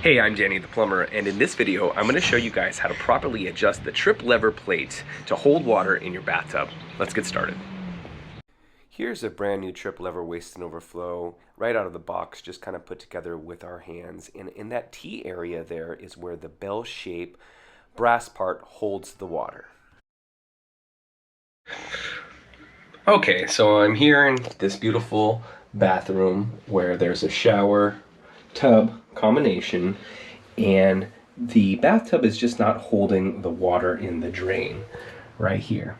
Hey, I'm Danny the plumber, and in this video I'm going to show you guys how to properly adjust the trip lever plate to hold water in your bathtub. Let's get started. Here's a brand new trip lever waste and overflow right out of the box, just kind of put together with our hands. And in that T area there is where the bell shape brass part holds the water. Okay, so I'm here in this beautiful bathroom where there's a shower tub combination, and the bathtub is just not holding the water in the drain right here.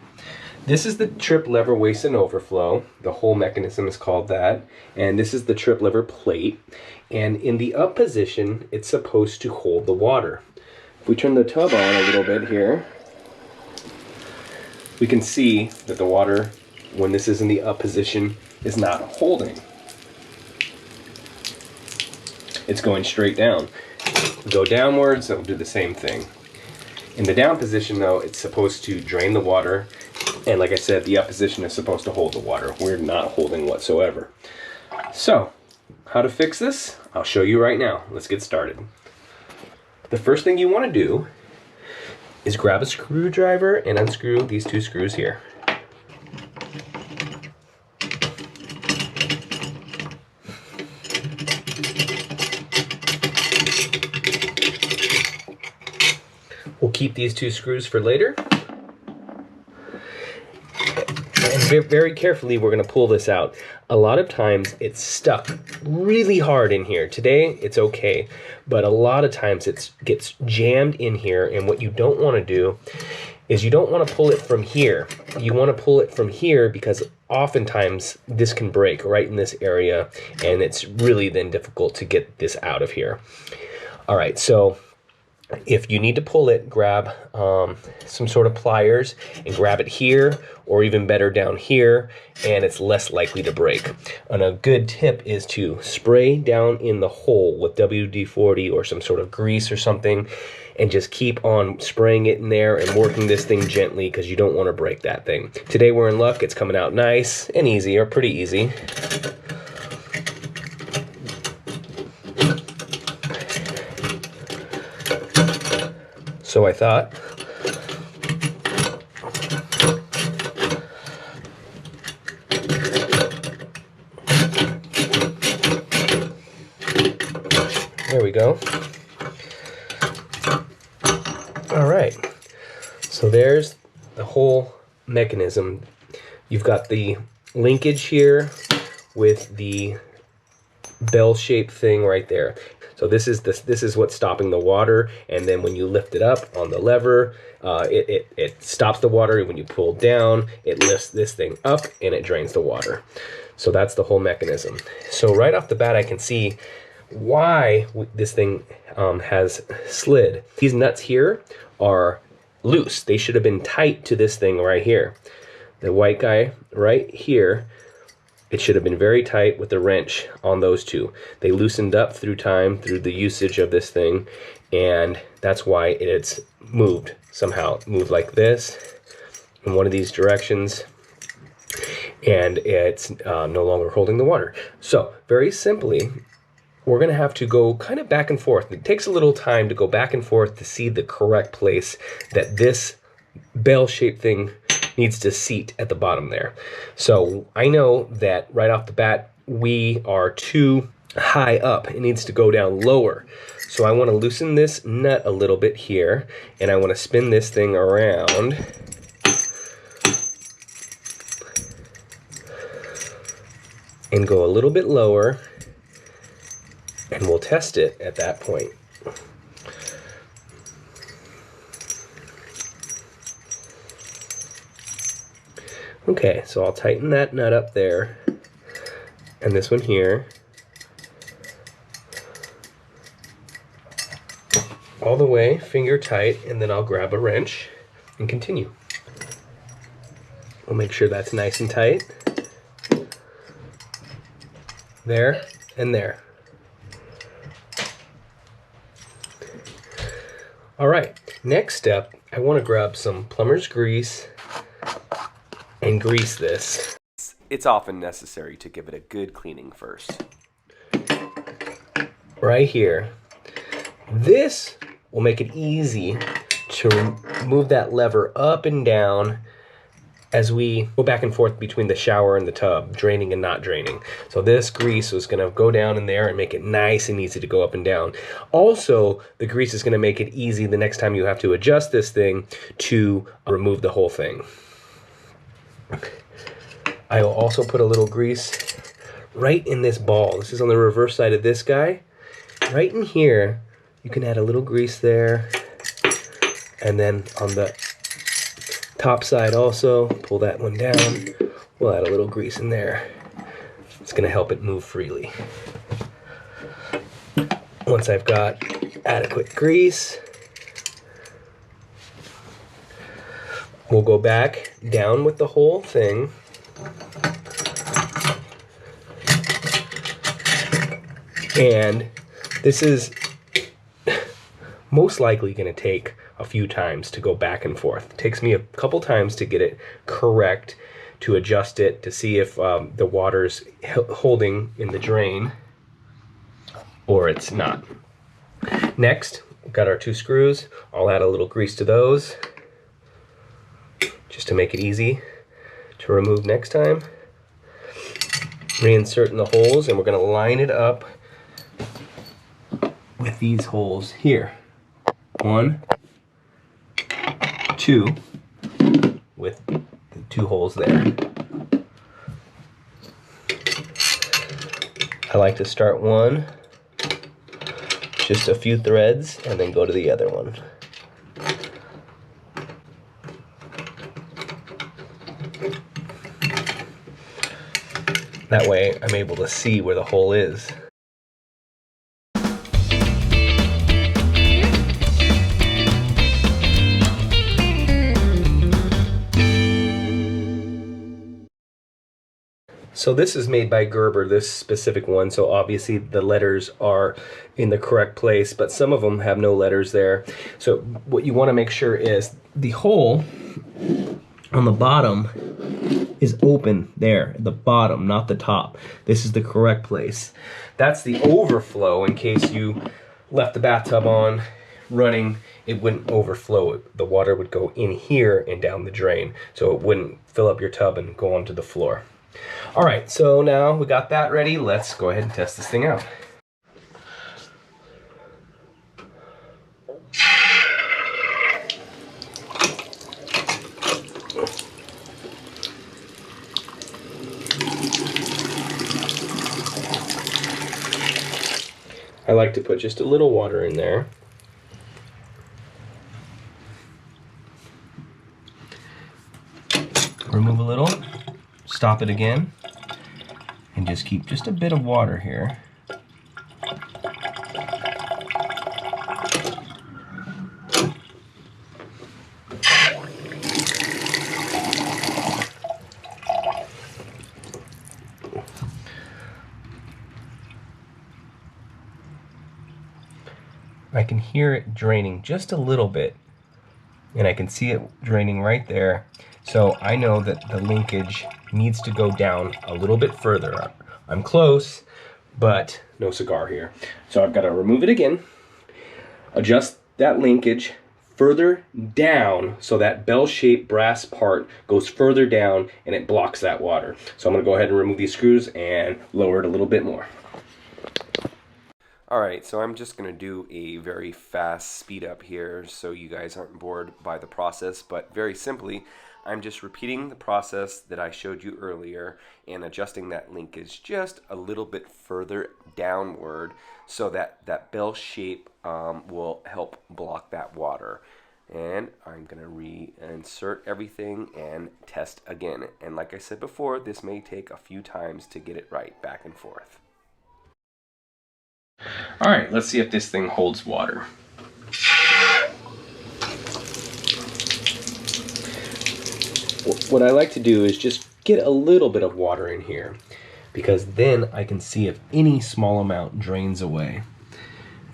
This is the trip lever waste and overflow. The whole mechanism is called that. And this is the trip lever plate. And in the up position, it's supposed to hold the water. If we turn the tub on a little bit here, we can see that the water, when this is in the up position, is not holding. It's going straight down. Go downwards, it'll do the same thing. In the down position though, it's supposed to drain the water. And like I said, the up position is supposed to hold the water. We're not holding whatsoever. So, how to fix this? I'll show you right now. Let's get started. The first thing you want to do is grab a screwdriver and unscrew these two screws here. We'll keep these two screws for later. And very carefully, we're going to pull this out. A lot of times it's stuck really hard in here. Today it's okay, but a lot of times it gets jammed in here, and what you don't want to do is you don't want to pull it from here. You want to pull it from here because oftentimes this can break right in this area, and it's really then difficult to get this out of here. All right, so if you need to pull it, grab some sort of pliers and grab it here, or even better down here, and it's less likely to break. And a good tip is to spray down in the hole with WD-40 or some sort of grease or something, and just keep on spraying it in there and working this thing gently because you don't want to break that thing. Today we're in luck, it's coming out nice and easy, or pretty easy. So I thought, there we go. All right, so there's the whole mechanism. You've got the linkage here with the bell-shaped thing right there. So this is what's stopping the water, and then when you lift it up on the lever, it stops the water. When you pull down, it lifts this thing up and it drains the water. So that's the whole mechanism. So right off the bat, I can see why this thing has slid. These nuts here are loose. They should have been tight to this thing right here. The white guy right here, it should have been very tight with the wrench on those two. They loosened up through time, through the usage of this thing, and that's why it's moved somehow. Moved like this in one of these directions, and it's no longer holding the water. So very simply, we're going to have to go kind of back and forth. It takes a little time to go back and forth to see the correct place that this bell-shaped thing needs to seat at the bottom there. So I know that right off the bat, we are too high up. It needs to go down lower. So I want to loosen this nut a little bit here, and I want to spin this thing around. And go a little bit lower, and we'll test it at that point. Okay, so I'll tighten that nut up there, and this one here, all the way, finger tight, and then I'll grab a wrench and continue. We'll make sure that's nice and tight. There and there. All right, next step, I want to grab some plumber's grease and grease this. It's often necessary to give it a good cleaning first. Right here, This will make it easy to move that lever up and down as we go back and forth between the shower and the tub, draining and not draining. So this grease is gonna go down in there and make it nice and easy to go up and down. Also, the grease is gonna make it easy the next time you have to adjust this thing to remove the whole thing. I will also put a little grease right in this ball. This is on the reverse side of this guy. Right in here, you can add a little grease there. And then on the top side also, pull that one down. We'll add a little grease in there. It's gonna help it move freely. Once I've got adequate grease, we'll go back down with the whole thing. And this is most likely going to take a few times to go back and forth. It takes me a couple times to get it correct, to adjust it, to see if the water's holding in the drain or it's not. Next, we've got our 2 screws. I'll add a little grease to those just to make it easy to remove next time. Reinsert in the holes, and we're going to line it up with these holes here. 1, 2, with the 2 holes there. I like to start one, just a few threads, and then go to the other one. That way I'm able to see where the hole is. So this is made by Gerber, this specific one, so obviously the letters are in the correct place, but some of them have no letters there. So what you want to make sure is the hole on the bottom is open there, at the bottom, not the top. This is the correct place. That's the overflow. In case you left the bathtub on running, it wouldn't overflow. The water would go in here and down the drain, so it wouldn't fill up your tub and go onto the floor. All right, so now we got that ready. Let's go ahead and test this thing out. I like to put just a little water in there. Remove a little, stop it again, and just keep just a bit of water here. I can hear it draining just a little bit, and I can see it draining right there. So I know that the linkage needs to go down a little bit further. I'm close, but no cigar here. So I've got to remove it again, adjust that linkage further down so that bell-shaped brass part goes further down and it blocks that water. So I'm going to go ahead and remove these screws and lower it a little bit more. Alright, so I'm just going to do a very fast speed up here so you guys aren't bored by the process, but very simply, I'm just repeating the process that I showed you earlier and adjusting that linkage just a little bit further downward so that that bell shape will help block that water. And I'm going to reinsert everything and test again. And like I said before, this may take a few times to get it right, back and forth. All right, let's see if this thing holds water. What I like to do is just get a little bit of water in here, because then I can see if any small amount drains away.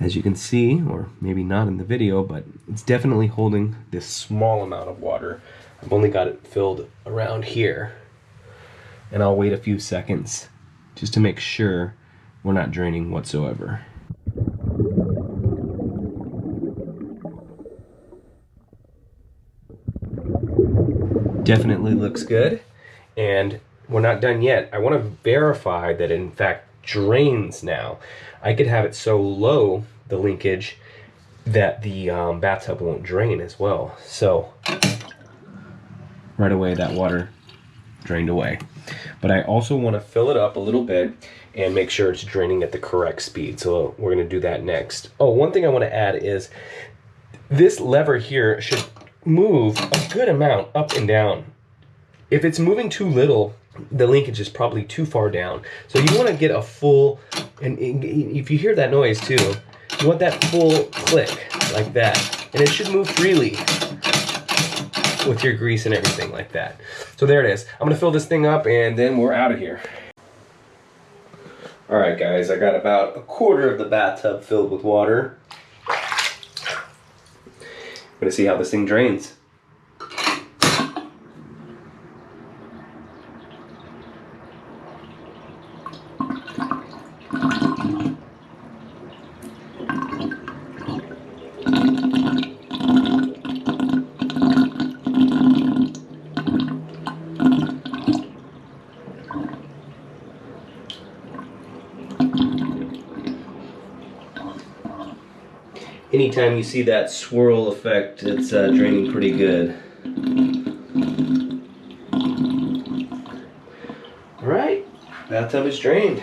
As you can see, or maybe not in the video, but it's definitely holding this small amount of water. I've only got it filled around here, and I'll wait a few seconds just to make sure we're not draining whatsoever. Definitely looks good. And we're not done yet. I want to verify that it in fact drains now. I could have it so low, the linkage, that the bathtub won't drain as well. So right away that water drained away. But I also want to fill it up a little bit and make sure it's draining at the correct speed. So we're going to do that next. Oh, one thing I want to add is this lever here should move a good amount up and down. If it's moving too little, the linkage is probably too far down. So you want to get a full, and if you hear that noise too, you want that full click like that. And it should move freely with your grease and everything like that. So there it is. I'm gonna fill this thing up and then we're out of here. All right, guys, I got about a quarter of the bathtub filled with water. I'm gonna see how this thing drains. Anytime you see that swirl effect, it's draining pretty good. All right, bathtub is drained.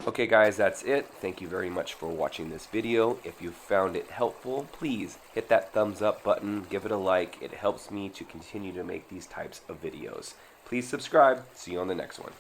Okay guys, that's it. Thank you very much for watching this video. If you found it helpful, please hit that thumbs up button, give it a like. It helps me to continue to make these types of videos. Please subscribe. See you on the next one.